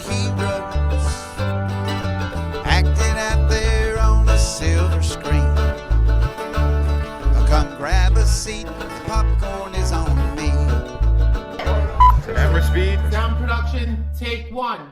heroes acting out there on a silver screen. Come grab a seat, the popcorn is on me. Camera speed. Sound production, take one.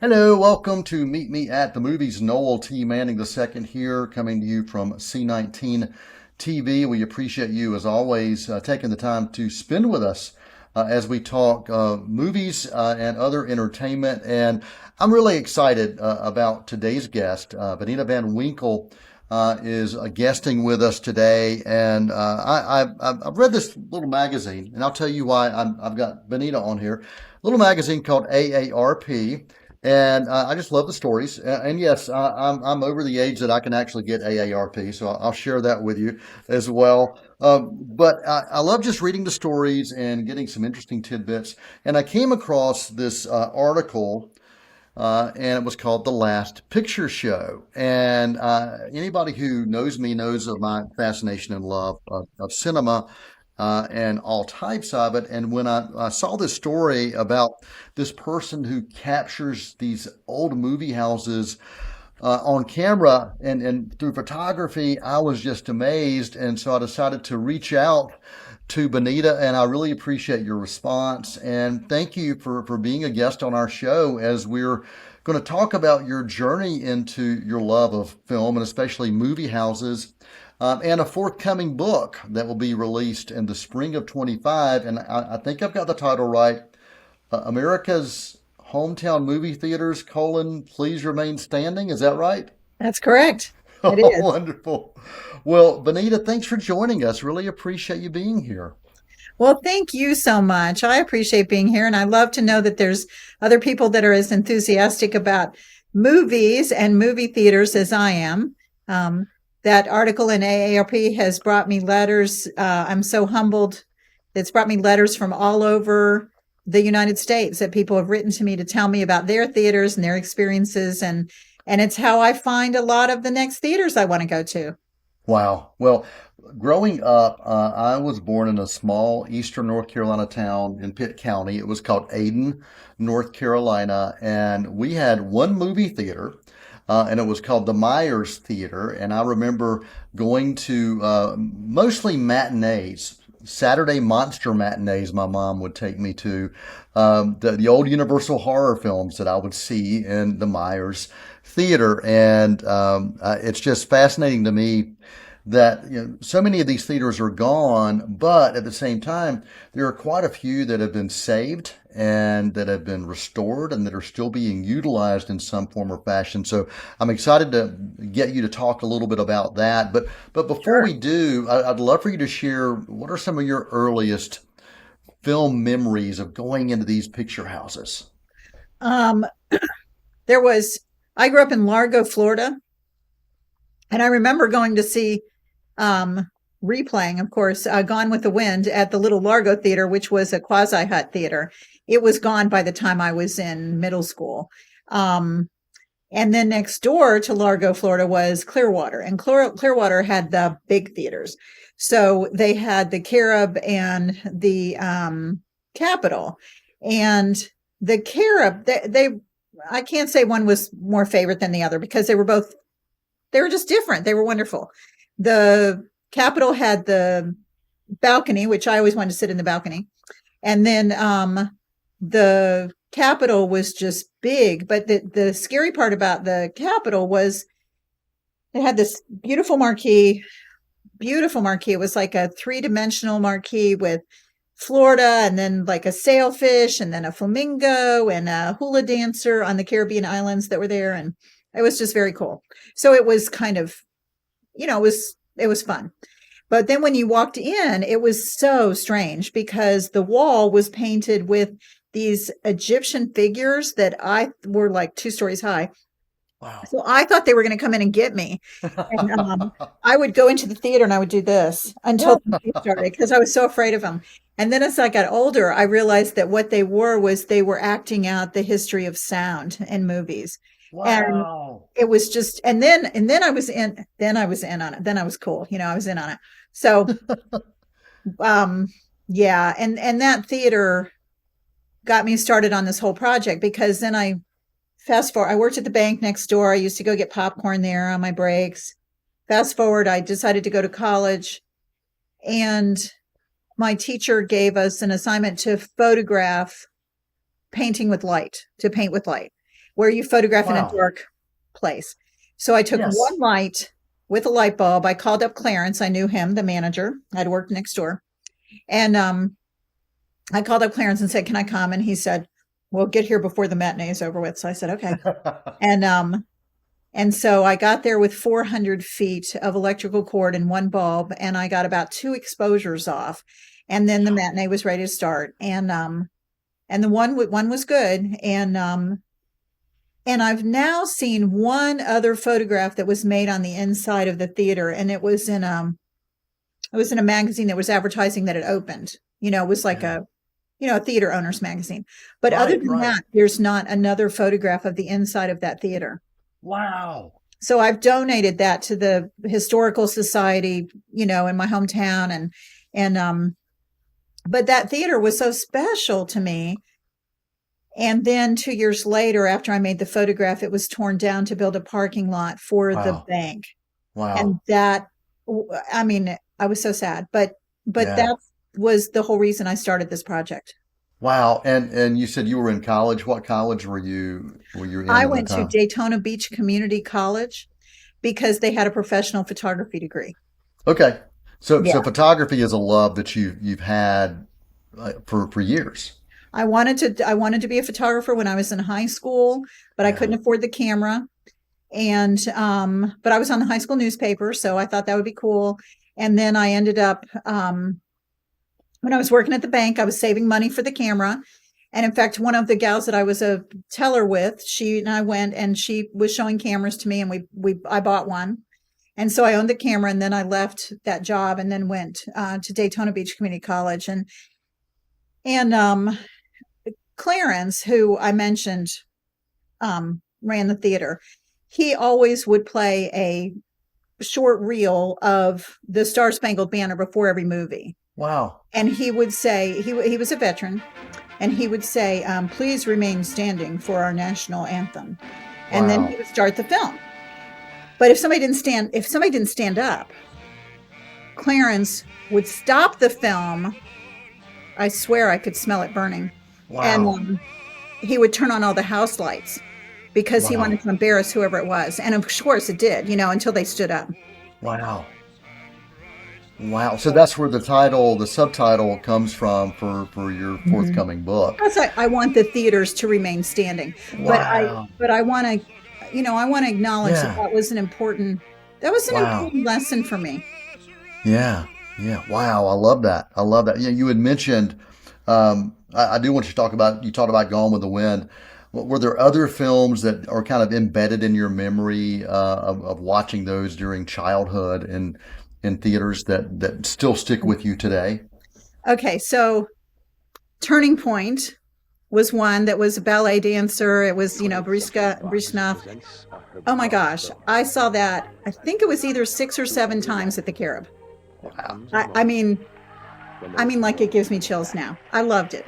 Hello, welcome to Meet Me at the Movies. Noel T. Manning II here, coming to you from C19 TV. We appreciate you, as always, taking the time to spend with us as we talk movies and other entertainment. And I'm really excited about today's guest. Benita Van Winkle is guesting with us today. And I've read this little magazine, and I'll tell you why I've got Benita on here. A little magazine called AARP. And I just love the stories. And yes, I'm over the age that I can actually get AARP, so I'll share that with you as well. But I love just reading the stories and getting some interesting tidbits. And I came across this article, and it was called The Last Picture Show. And anybody who knows me knows of my fascination and love of cinema. And all types of it. And when I saw this story about this person who captures these old movie houses on camera and through photography, I was just amazed. And so I decided to reach out to Benita, and I really appreciate your response. And thank you for being a guest on our show as we're going to talk about your journey into your love of film and especially movie houses. And a forthcoming book that will be released in the spring of 25. And I think I've got the title right. America's Hometown Movie Theaters, Please Remain Standing. Is that right? That's correct. It is. Wonderful. Well, Benita, thanks for joining us. Really appreciate you being here. Well, thank you so much. I appreciate being here. And I love to know that there's other people that are as enthusiastic about movies and movie theaters as I am. That article in AARP has brought me letters. I'm so humbled. It's brought me letters from all over the United States that people have written to me to tell me about their theaters and their experiences. And it's how I find a lot of the next theaters I want to go to. Wow. Well, growing up, I was born in a small eastern North Carolina town in Pitt County. It was called Ayden, North Carolina. And we had one movie theater. And it was called the Myers Theater. And I remember going to mostly matinees, Saturday monster matinees my mom would take me to, the old Universal horror films that I would see in the Myers Theater. And it's just fascinating to me that so many of these theaters are gone, but at the same time, there are quite a few that have been saved and that have been restored and that are still being utilized in some form or fashion. So I'm excited to get you to talk a little bit about that. But before we do, I'd love for you to share what are some of your earliest film memories of going into these picture houses? I grew up in Largo, Florida, and I remember going to see replaying, of course, Gone with the Wind at the Little Largo Theater, which was a quasi-hut theater. It was gone by the time I was in middle school. And then next door to Largo, Florida was Clearwater, and Clearwater had the big theaters. So they had the Carib and the Capitol. And the Carib, I can't say one was more favorite than the other because they were just different. They were wonderful. The Capitol had the balcony, which I always wanted to sit in the balcony. And then the Capitol was just big. But the scary part about the Capitol was it had this beautiful marquee. It was like a 3-dimensional marquee with Florida and then like a sailfish and then a flamingo and a hula dancer on the Caribbean islands that were there. And it was just very cool. So it was kind of, it was fun. But then when you walked in, it was so strange because the wall was painted with these Egyptian figures that were like 2 stories high. Wow. So I thought they were going to come in and get me. And I would go into the theater and I would do this until the movie started because I was so afraid of them. And then as I got older, I realized that what they were acting out the history of sound in movies. Wow. And it was just, and then I was in on it. Then I was cool. I was in on it. So, yeah. And that theater got me started on this whole project, because then I fast forward, I worked at the bank next door. I used to go get popcorn there on my breaks. Fast forward, I decided to go to college, and my teacher gave us an assignment to photograph painting with light, to paint with light, where you photograph in a Wow. dark place. So I took Yes. one light with a light bulb. I called up Clarence. I knew him, the manager. I'd worked next door. And I called up Clarence and said, "Can I come?" And he said, "Well, get here before the matinee is over with." So I said, "Okay." And so I got there with 400 feet of electrical cord and one bulb, and I got about 2 exposures off. And then the matinee was ready to start. And the one was good. And I've now seen one other photograph that was made on the inside of the theater, and it was in a magazine that was advertising that it opened. It was like a theater owners magazine. But other Right, than right. that, there's not another photograph of the inside of that theater. Wow. So I've donated that to the Historical Society, in my hometown, but that theater was so special to me. And then 2 years later, after I made the photograph, it was torn down to build a parking lot for the Wow. bank. Wow. And I was so sad, but Yeah. that was the whole reason I started this project. Wow. And you said you were in college. What college were you in I at the went to time? Daytona Beach Community College because they had a professional photography degree. Okay. So Yeah. photography is a love that you've had for years. I wanted to be a photographer when I was in high school, but I Yeah. couldn't afford the camera. And but I was on the high school newspaper, so I thought that would be cool. And then I ended up when I was working at the bank, I was saving money for the camera. And in fact, one of the gals that I was a teller with, she and I went, and she was showing cameras to me, and I bought one. And so I owned the camera, and then I left that job and then went to Daytona Beach Community College. And Clarence, who I mentioned, ran the theater. He always would play a short reel of the Star Spangled Banner before every movie. Wow. And he would say, he was a veteran, and he would say, "Please remain standing for our national anthem." And then Wow. he would start the film. But if somebody didn't stand up, Clarence would stop the film. I swear I could smell it burning. Wow. And he would turn on all the house lights because he Wow. wanted to embarrass whoever it was. And of course it did, until they stood up. Wow. Wow. So that's where the subtitle comes from for your forthcoming book. Plus, I want the theaters to remain standing. Wow. But I want to, I want to acknowledge Yeah. that was an important Wow. lesson for me. Yeah. Yeah. Wow. I love that. I love that. Yeah. You had mentioned, I do want you to you talked about Gone with the Wind. Were there other films that are kind of embedded in your memory of watching those during childhood and in theaters that still stick with you today? Okay, so Turning Point was one that was a ballet dancer. It was, Brisnoff. Oh my gosh, I saw that. I think it was either 6 or 7 times at the Carib. Wow. I mean, like it gives me chills now. I loved it.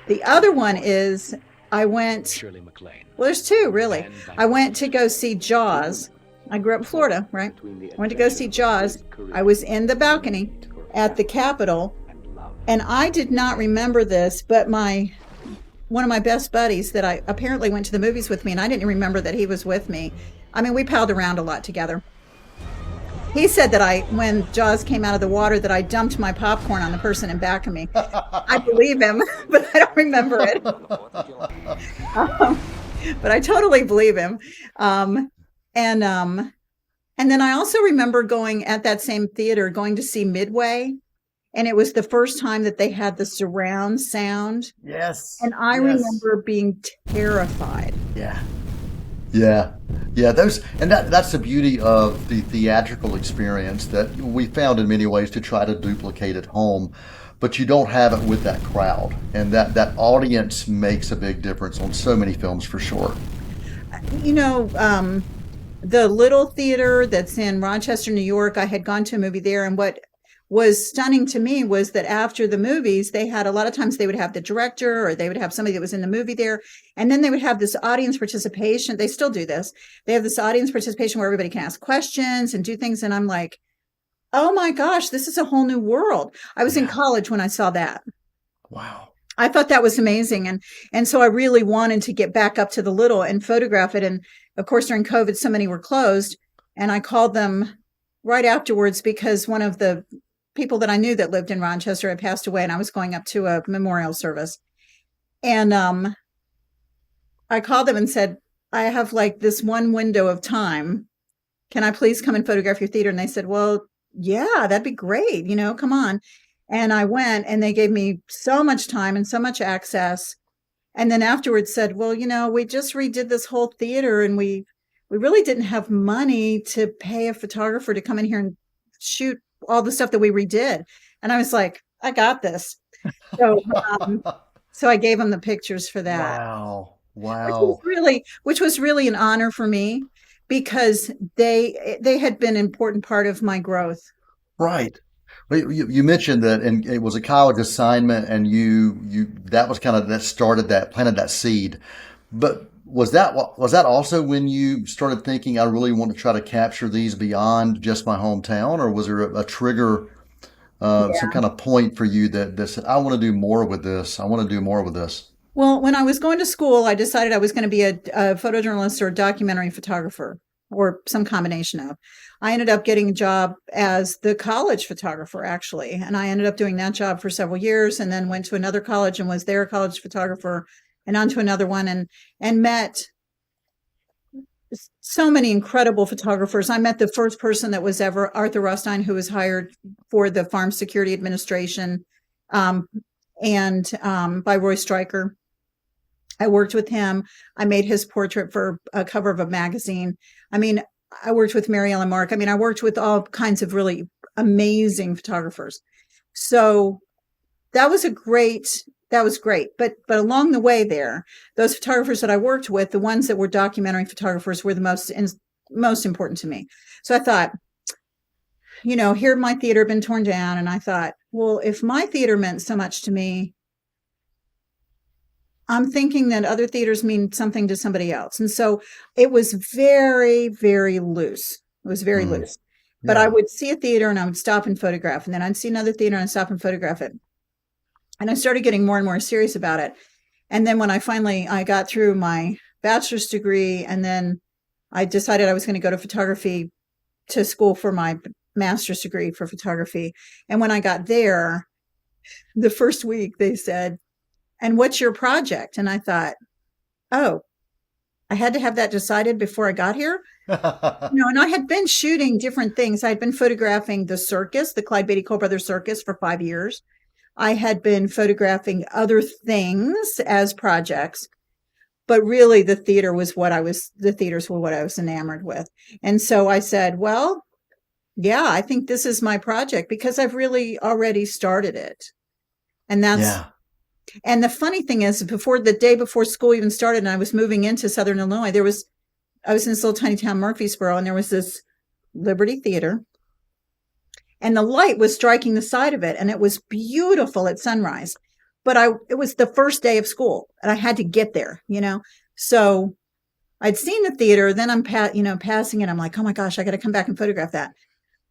The other one is I went. Well, there's 2 really. I went to go see Jaws. I grew up in Florida, right? I went to go see Jaws. I was in the balcony at the Capitol, and I did not remember this, but one of my best buddies that I apparently went to the movies with me, and I didn't remember that he was with me. I mean, we palled around a lot together. He said that when Jaws came out of the water, that I dumped my popcorn on the person in back of me. I believe him, but I don't remember it. But I totally believe him. And then I also remember going at that same theater, going to see Midway. And it was the first time that they had the surround sound. Yes. And I Yes. remember being terrified. Yeah. Yeah. Yeah. That's the beauty of the theatrical experience that we found in many ways to try to duplicate at home, but you don't have it with that crowd. And that audience makes a big difference on so many films for sure. The little theater that's in Rochester, New York, I had gone to a movie there. And what was stunning to me was that after the movies, they had a lot of times they would have the director or they would have somebody that was in the movie there. And then they would have this audience participation. They still do this. They have this audience participation where everybody can ask questions and do things. And I'm like, oh my gosh, this is a whole new world. I was in college when I saw that. Wow. I thought that was amazing. And so I really wanted to get back up to the Little and photograph it. And of course, during COVID, so many were closed. And I called them right afterwards because one of the people that I knew that lived in Rochester had passed away and I was going up to a memorial service. And I called them and said, I have like this one window of time. Can I please come and photograph your theater? And they said, well, yeah, that'd be great. Come on. And I went and they gave me so much time and so much access. And then afterwards said, well, we just redid this whole theater and we really didn't have money to pay a photographer to come in here and shoot all the stuff that we redid. And I was like, I got this. So, so I gave them the pictures for that. Wow. Which was really an honor for me because they had been an important part of my growth. Right. Well, you mentioned that, and it was a college assignment, and that was kind of planted that seed. But was that also when you started thinking, I really want to try to capture these beyond just my hometown, or was there a trigger, some kind of point for you that said, I want to do more with this. I want to do more with this? Well, when I was going to school, I decided I was going to be a photojournalist or a documentary photographer or some combination of. I ended up getting a job as the college photographer, actually. And I ended up doing that job for several years and then went to another college and was there a college photographer and on to another one and met so many incredible photographers. I met the first person that was ever Arthur Rothstein, who was hired for the Farm Security Administration by Roy Stryker. I worked with him. I made his portrait for a cover of a magazine. I mean, I worked with Mary Ellen Mark. I mean, I worked with all kinds of really amazing photographers. So that was great. But along the way there, those photographers that I worked with, the ones that were documentary photographers were the most important to me. So I thought, here my theater had been torn down. And I thought, well, if my theater meant so much to me, I'm thinking that other theaters mean something to somebody else. And so it was very, very loose. It was very loose. But I would see a theater and I would stop and photograph. And then I'd see another theater and I'd stop and photograph it. And I started getting more and more serious about it. And then when I got through my bachelor's degree, and then I decided I was going to go to photography to school for my master's degree for photography. And when I got there, the first week they said, and what's your project? And I thought, oh, I had to have that decided before I got here. And I had been shooting different things. I had been photographing the circus, the Clyde Beatty Cole Brothers Circus, for 5 years. I had been photographing other things as projects, but really the theaters were what I was enamored with. And so I said, well, yeah, I think this is my project because I've really already started it. And and the funny thing is, the day before school even started and I was moving into Southern Illinois, I was in this little tiny town, Murfreesboro, and there was this Liberty Theater. And the light was striking the side of it, and it was beautiful at sunrise. But it was the first day of school, and I had to get there, So I'd seen the theater, then I'm passing it. I'm like, oh my gosh, I got to come back and photograph that.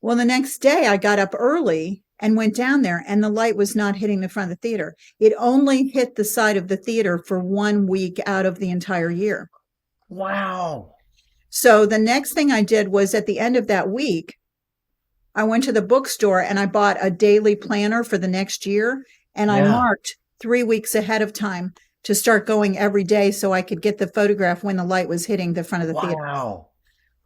Well, the next day I got up early and went down there, and the light was not hitting the front of the theater. It only hit the side of the theater for 1 week out of the entire year. Wow. So the next thing I did was at the end of that week, I went to the bookstore and I bought a daily planner for the next year. And I marked 3 weeks ahead of time to start going every day so I could get the photograph when the light was hitting the front of the theater. Wow.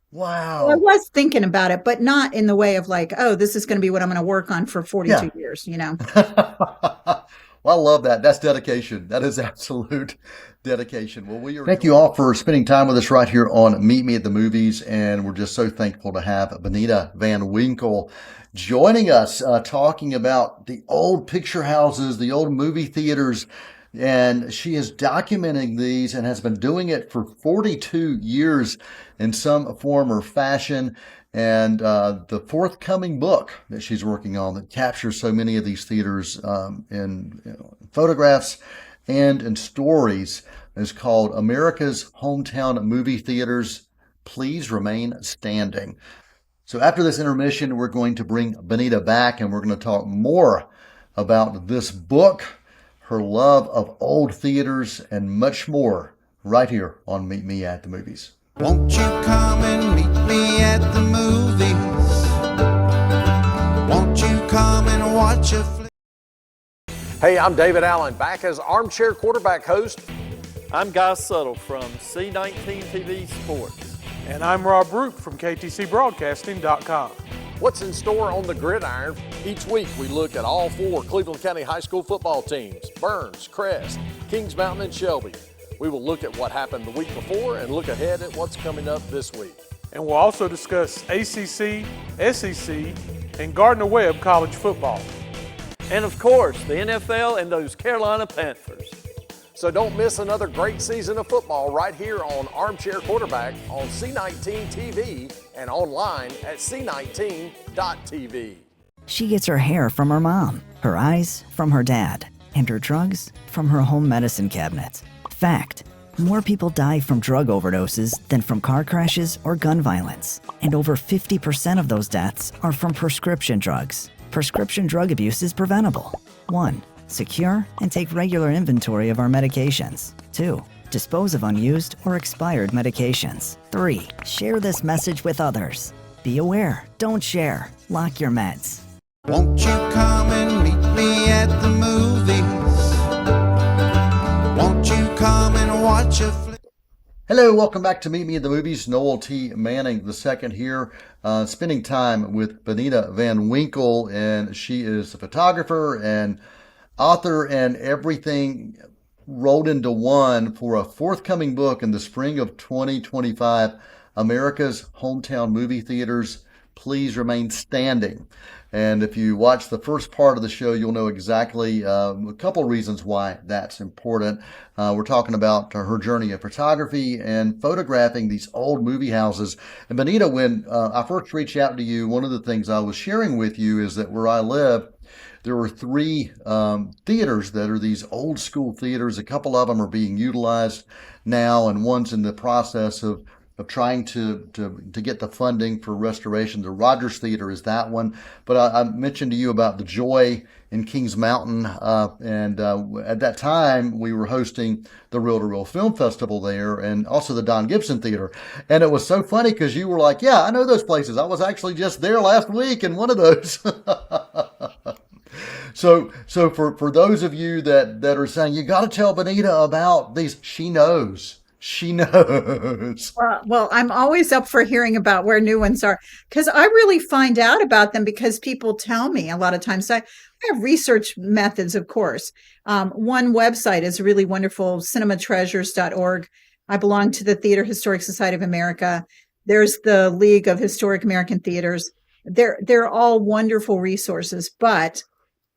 Well, I was thinking about it, but not in the way of like, oh, this is going to be what I'm going to work on for 42 years, Well, I love that. That's dedication. That is absolute dedication. Well, thank you all for spending time with us right here on Meet Me at the Movies. And we're just so thankful to have Benita Van Winkle joining us, talking about the old picture houses, the old movie theaters And she is documenting these and has been doing it for 42 years in some form or fashion. And the forthcoming book that she's working on that captures so many of these theaters in photographs and in stories is called America's Hometown Movie Theaters. Please remain standing. So after this intermission, we're going to bring Benita back and we're going to talk more about this book, her love of old theaters, and much more right here on Meet Me at the Movies. Won't you come and meet me at the movies? Won't you come and watch a flick? Hey, I'm David Allen, back as Armchair Quarterback host. I'm Guy Suttle from C19 TV Sports. And I'm Rob Roop from KTCBroadcasting.com. What's in store on the gridiron? Each week we look at all 4 Cleveland County High School football teams, Burns, Crest, Kings Mountain, and Shelby. We will look at what happened the week before and look ahead at what's coming up this week. And we'll also discuss ACC, SEC, and Gardner-Webb college football. And of course, the NFL and those Carolina Panthers. So don't miss another great season of football right here on Armchair Quarterback on C19 TV and online at c19.tv. She gets her hair from her mom, her eyes from her dad, and her drugs from her home medicine cabinet. Fact: more people die from drug overdoses than from car crashes or gun violence. And over 50% of those deaths are from prescription drugs. Prescription drug abuse is preventable. 1. Secure and take regular inventory of our medications. 2. Dispose of unused or expired medications. 3. Share this message with others. Be aware, don't share, lock your meds. Won't you come and meet me at the movies? Won't you come and watch a flick? Hello, welcome back to Meet Me at the Movies. Noel T. Manning II here, spending time with Benita Van Winkle, and she is a photographer and author and everything rolled into one for a forthcoming book in the spring of 2025, America's Hometown Movie Theaters. Please remain standing. And if you watch the first part of the show, you'll know exactly a couple reasons why that's important. We're talking about her journey of photography and photographing these old movie houses. And Benita, when I first reached out to you, one of the things I was sharing with you is that where I live, there were 3 theaters that are these old school theaters. A couple of them are being utilized now, and one's in the process of trying to get the funding for restoration. The Rogers Theater is that one. But I mentioned to you about the Joy in Kings Mountain. And at that time, we were hosting the Reel to Reel Film Festival there, and also the Don Gibson Theater. And it was so funny because you were like, yeah, I know those places. I was actually just there last week in one of those. So for those of you that are saying, you got to tell Benita about these, she knows. She knows. Well, I'm always up for hearing about where new ones are, because I really find out about them because people tell me a lot of times. I have research methods, of course. One website is really wonderful, cinematreasures.org. I belong to the Theater Historic Society of America. There's the League of Historic American Theaters. They're all wonderful resources, but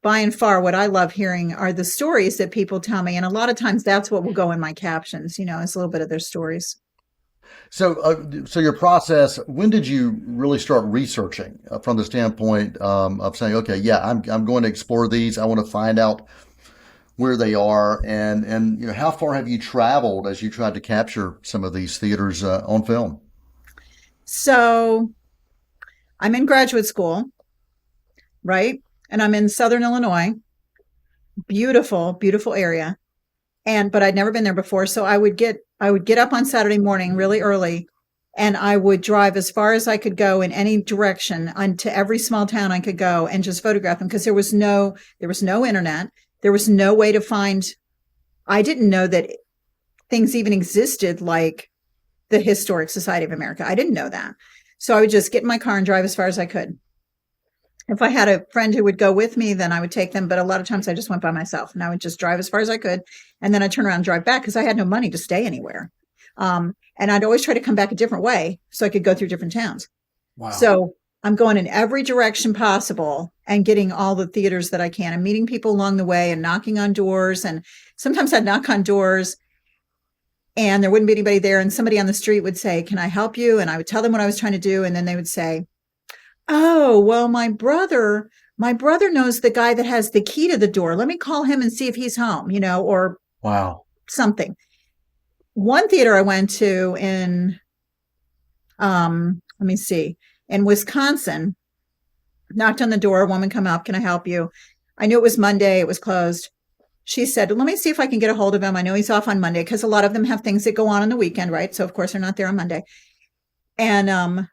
by and far, what I love hearing are the stories that people tell me. And a lot of times that's what will go in my captions, is a little bit of their stories. So your process, when did you really start researching from the standpoint of saying, okay, yeah, I'm going to explore these. I want to find out where they are. And how far have you traveled as you tried to capture some of these theaters on film? So I'm in graduate school, right? And I'm in Southern Illinois. Beautiful, beautiful area. But I'd never been there before. So I would get up on Saturday morning really early, and I would drive as far as I could go in any direction to every small town I could go and just photograph them, because there was no internet. There was no way to find. I didn't know that things even existed like the Historic Society of America. I didn't know that. So I would just get in my car and drive as far as I could. If I had a friend who would go with me, then I would take them. But a lot of times I just went by myself, and I would just drive as far as I could. And then I'd turn around and drive back because I had no money to stay anywhere. And I'd always try to come back a different way so I could go through different towns. Wow. So I'm going in every direction possible and getting all the theaters that I can and meeting people along the way and knocking on doors. And sometimes I'd knock on doors and there wouldn't be anybody there. And somebody on the street would say, "Can I help you?" And I would tell them what I was trying to do. And then they would say, "Oh, well, my brother knows the guy that has the key to the door. Let me call him and see if he's home," or Wow. something. One theater I went to in, in Wisconsin, knocked on the door. A woman come up, "Can I help you?" I knew it was Monday. It was closed. She said, "Let me see if I can get a hold of him. I know he's off on Monday," because a lot of them have things that go on the weekend, right? So of course they're not there on Monday. And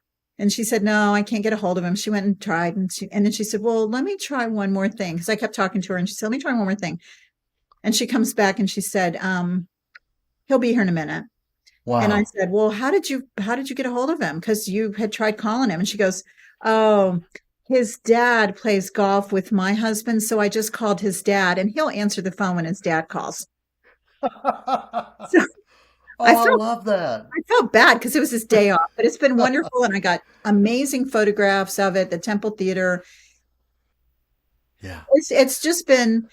she said, "No, I can't get a hold of him." She went and tried, and then she said, "Well, let me try one more thing," because I kept talking to her, and she said, "Let me try one more thing." And she comes back and she said, "He'll be here in a minute." Wow. And I said, "Well, how did you get a hold of him? Because you had tried calling him." And she goes, "Oh, his dad plays golf with my husband, so I just called his dad, and he'll answer the phone when his dad calls." So I felt love that. I felt bad because it was his day off, but it's been wonderful, and I got amazing photographs of it, the Temple Theater. Yeah. It's just been,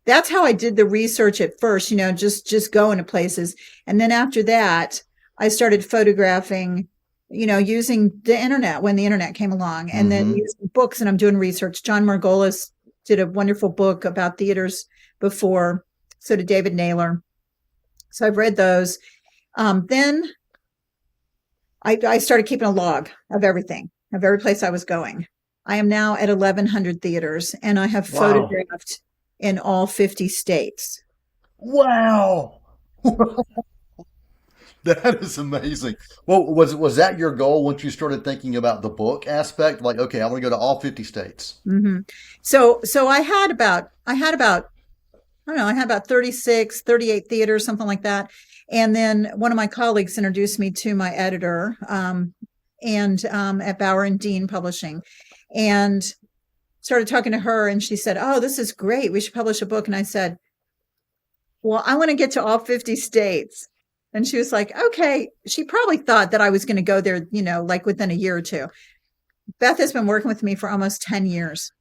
that's how I did the research at first, just going to places. And then after that, I started photographing, using the internet when the internet came along, and then using books, and I'm doing research. John Margolis did a wonderful book about theaters before. So did David Naylor. So I've read those. Then I started keeping a log of everything, of every place I was going. I am now at 1,100 theaters, and I have photographed in all 50 states. Wow. That is amazing. Well, was that your goal once you started thinking about the book aspect? Like, okay, I want to go to all 50 states. Mm-hmm. So I had about, I don't know, I had about 36, 38 theaters, something like that. And then one of my colleagues introduced me to my editor, at Bauer and Dean Publishing, and started talking to her. And she said, "Oh, this is great. We should publish a book." And I said, "Well, I want to get to all 50 states. And she was like, "Okay." She probably thought that I was going to go there, like within a year or two. Beth has been working with me for almost 10 years.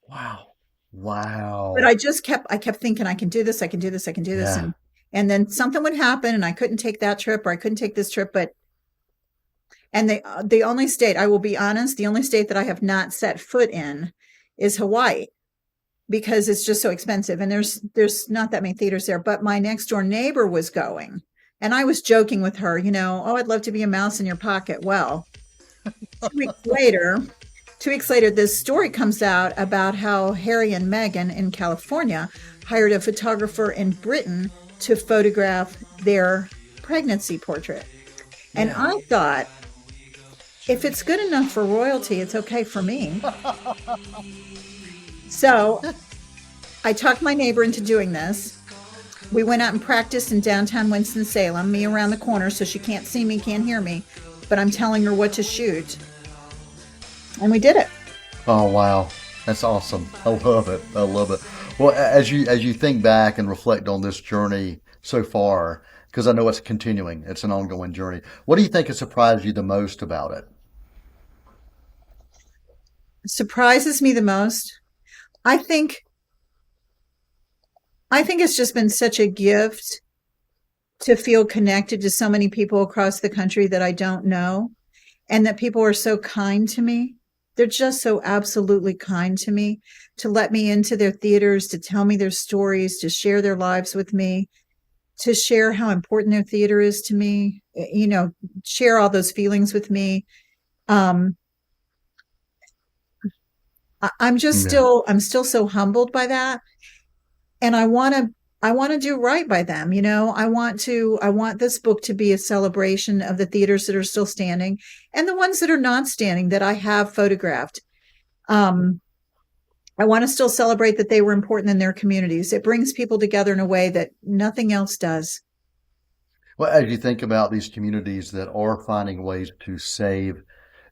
Wow. But I kept thinking, I can do this. I can do this. I can do this. Yeah. And then something would happen and I couldn't take that trip, or I couldn't take this trip. And the only state, I will be honest, the only state that I have not set foot in is Hawaii, because it's just so expensive. And there's not that many theaters there, but my next door neighbor was going, and I was joking with her, "Oh, I'd love to be a mouse in your pocket." Well, 2 weeks later, this story comes out about how Harry and Meghan in California hired a photographer in Britain to photograph their pregnancy portrait. And I thought, if it's good enough for royalty, it's okay for me. So I talked my neighbor into doing this. We went out and practiced in downtown Winston-Salem, me around the corner, so she can't see me, can't hear me, but I'm telling her what to shoot. And we did it. Oh, wow. That's awesome. I love it. I love it. Well, as you think back and reflect on this journey so far, because I know it's continuing, it's an ongoing journey, what do you think has surprised you the most about it? Surprises me the most, I think it's just been such a gift to feel connected to so many people across the country that I don't know, and that people are so kind to me. They're just so absolutely kind to me, to let me into their theaters, to tell me their stories, to share their lives with me, to share how important their theater is to me, share all those feelings with me. I'm still so humbled by that. And I want to do right by them. I want this book to be a celebration of the theaters that are still standing and the ones that are not standing that I have photographed. I want to still celebrate that they were important in their communities. It brings people together in a way that nothing else does. Well, as you think about these communities that are finding ways to save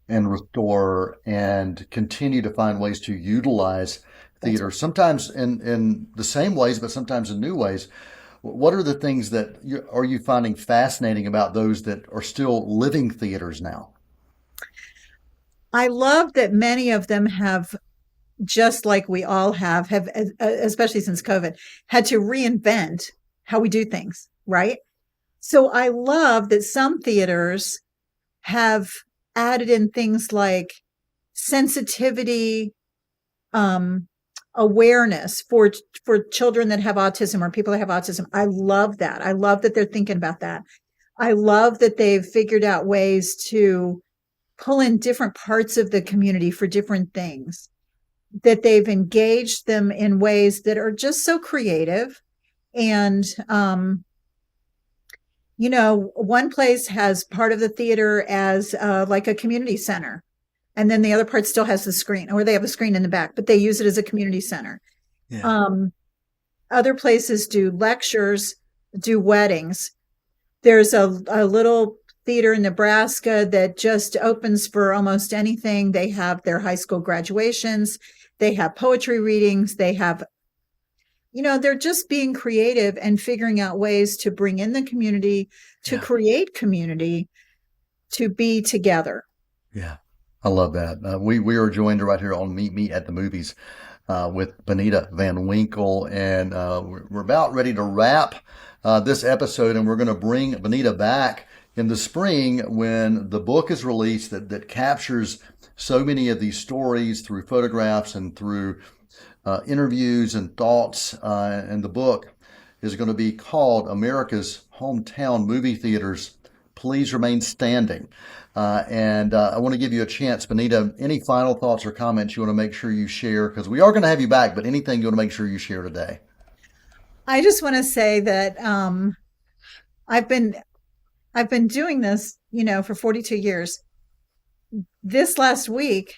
and restore and continue to find ways to utilize theater, sometimes in the same ways, but sometimes in new ways, what are the things that are you finding fascinating about those that are still living theaters now? I love that many of them have, just like we all have, especially since COVID, had to reinvent how we do things, right? So I love that some theaters have added in things like sensitivity, awareness for children that have autism or people that have autism. I love that. I love that they're thinking about that. I love that they've figured out ways to pull in different parts of the community for different things, that they've engaged them in ways that are just so creative. And, one place has part of the theater as like a community center. And then the other part still has the screen, or they have a screen in the back, but they use it as a community center. Yeah. Other places do lectures, do weddings. There's a little theater in Nebraska that just opens for almost anything. They have their high school graduations. They have poetry readings. They have, they're just being creative and figuring out ways to bring in the community, to create community, to be together. Yeah. I love that. We are joined right here on Meet Me at the Movies with Benita Van Winkle, and we're about ready to wrap this episode, and we're going to bring Benita back in the spring when the book is released that captures so many of these stories through photographs and through interviews and thoughts. And the book is going to be called America's Hometown Movie Theaters, Please Remain Standing. And I want to give you a chance, Benita, any final thoughts or comments you want to make sure you share? Because we are going to have you back, but anything you want to make sure you share today? I just want to say that I've been doing this, for 42 years. This last week,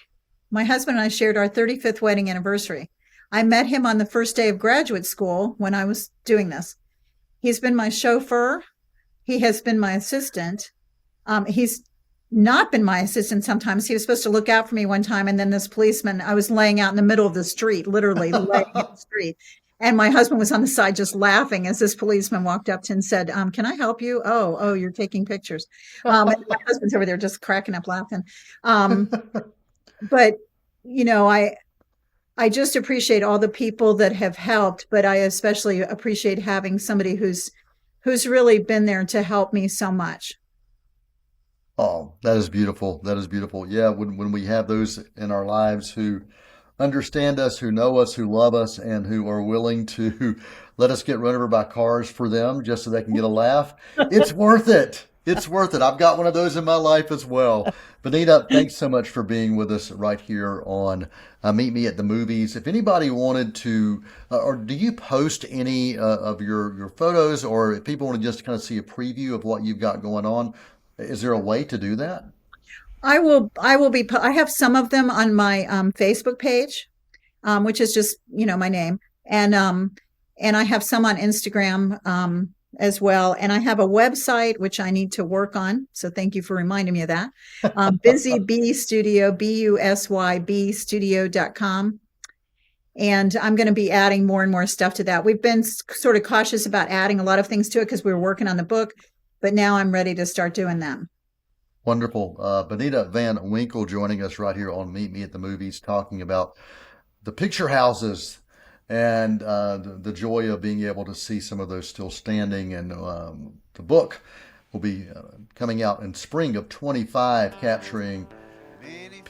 my husband and I shared our 35th wedding anniversary. I met him on the first day of graduate school when I was doing this. He's been my chauffeur. He has been my assistant. He's not been my assistant sometimes. He was supposed to look out for me one time, and then this policeman, I was laying out in the middle of the street, literally laying in the street. And my husband was on the side just laughing as this policeman walked up to and said, can I help you? Oh, you're taking pictures. And my husband's over there just cracking up laughing. But, I just appreciate all the people that have helped, but I especially appreciate having somebody who's really been there to help me so much. Oh, that is beautiful. That is beautiful. Yeah, when we have those in our lives who understand us, who know us, who love us, and who are willing to let us get run over by cars for them just so they can get a laugh, it's worth it. It's worth it. I've got one of those in my life as well. Benita, thanks so much for being with us right here on Meet Me at the Movies. If anybody wanted to, or do you post any of your photos, or if people want to just kind of see a preview of what you've got going on, is there a way to do that? I have some of them on my Facebook page, which is just, my name. And I have some on Instagram as well. And I have a website, which I need to work on. So thank you for reminding me of that. Busy Bee Studio, BUSYB Studio.com. And I'm going to be adding more and more stuff to that. We've been sort of cautious about adding a lot of things to it because we were working on the book, but now I'm ready to start doing them. Wonderful. Benita Van Winkle joining us right here on Meet Me at the Movies, talking about the picture houses and the joy of being able to see some of those still standing. And the book will be coming out in spring of 25, capturing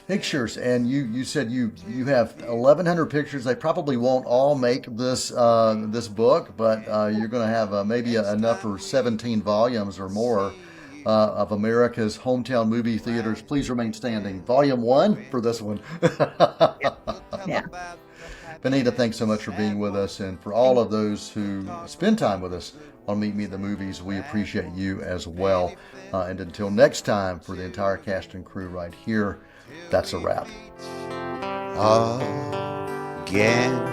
pictures. And you said you have 1,100 pictures. They probably won't all make this book, but you're going to have maybe enough for 17 volumes or more. Of America's Hometown Movie Theaters, Please Remain Standing, Volume 1 for this one. Yeah. Benita, thanks so much for being with us, and for all of those who spend time with us on Meet Me at the Movies, we appreciate you as well. And until next time, for the entire cast and crew right here, that's a wrap. Again.